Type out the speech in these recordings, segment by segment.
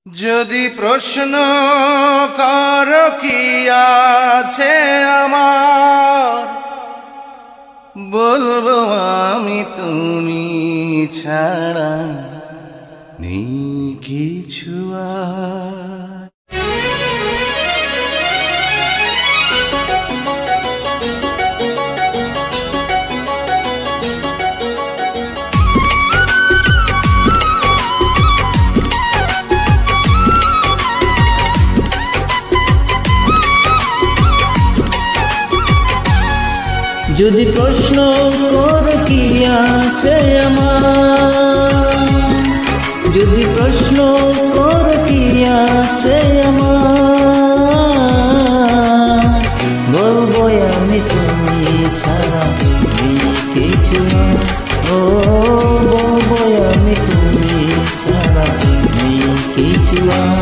যদি প্রশ্ন কর কি আছে আমার, বলবো আমি তুমি ছাড়া নেই কিছু আর। যদি প্রশ্ন কর কি আছে আমার, যদি প্রশ্ন কর কি আছে আমার, বলবো আমি তুমি ছাড়া নেই কিছু আর। ও বলবো আমি তুমি ছাড়া নেই কিছু আর।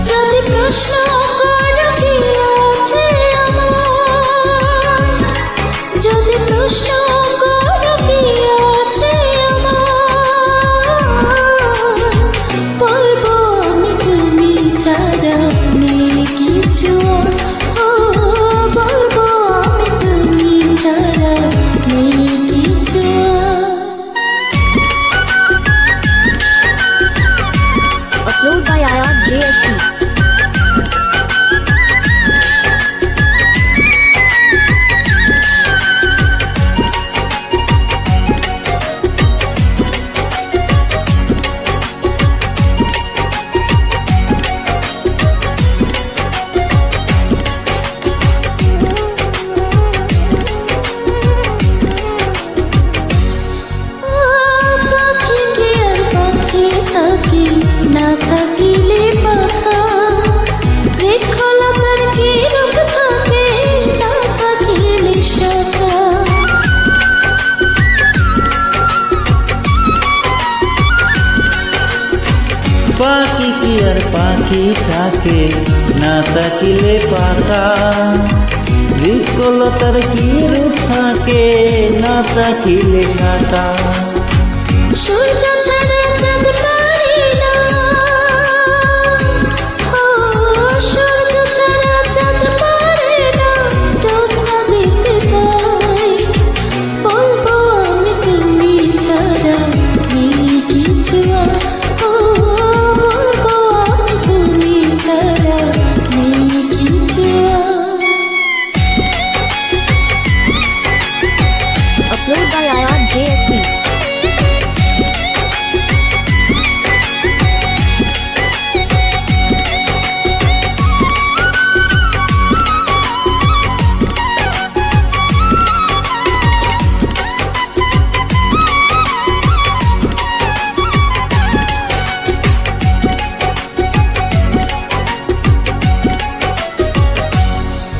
যদি প্রশ্ন কর কি আছে আমার, যদি প্রশ্ন কর কি আছে আমার, বলবো আমি তুমি ছাড়া নেই কিছু আর। ও বলবো আমি তুমি ছাড়া নেই কিছু আর। Upload by Ayad JSP. না থাকিলে পাখা, বৃক্ষলতার কি রূপ থাকে, না থাকিলে শাখা। পাখি কি আর পাখি থাকে, না থাকিলে পাখা, বৃক্ষলতার কি রূপ থাকে, না থাকিলে শাখা। সূর্য ছাড়া চাঁদ পারে না, ও সূর্য ছাড়া চাঁদ পারে না, জ্যোৎস্না দিতে তাই। বলবো আমি তুমি ছাড়া নেই কিছু আর। ও বলবো আমি তুমি ছাড়া নেই কিছু আর। Upload by Ayad JSP.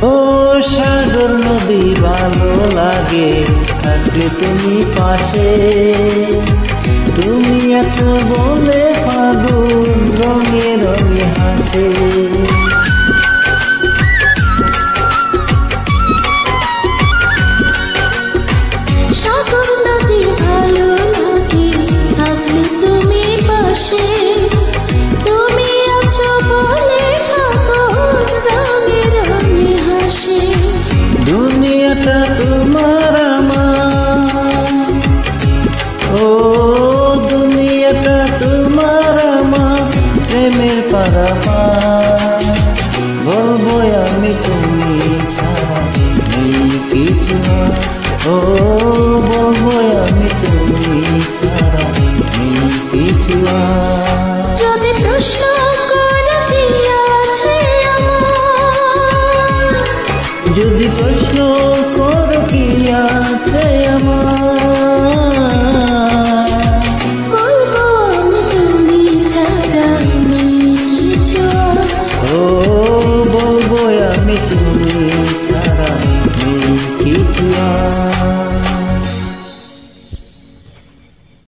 ও সাগর নদী ভালো লাগে থাকলে তুমি পাশে, তুমি আছো বলে ফাগুন রঙে রঙে হাসে। সাগর নদী ভালো লাগে থাকলে তুমি পাশে, তুমি আছো বলে ফাগুন রঙে রঙে হাসে। দুনিয়াটা তোমার আমার, ও দুনিয়াটা তোমার আমার, প্রেমের পারাপার। বলবো আমি তুমি ছাড়া নেই কিছু আর। ও বলবো আমি তুমি ছাড়া নেই কিছু আর। যদি প্রশ্ন কর কি আছে আমার, যদি প্রশ্ন কর কি আছে আমার,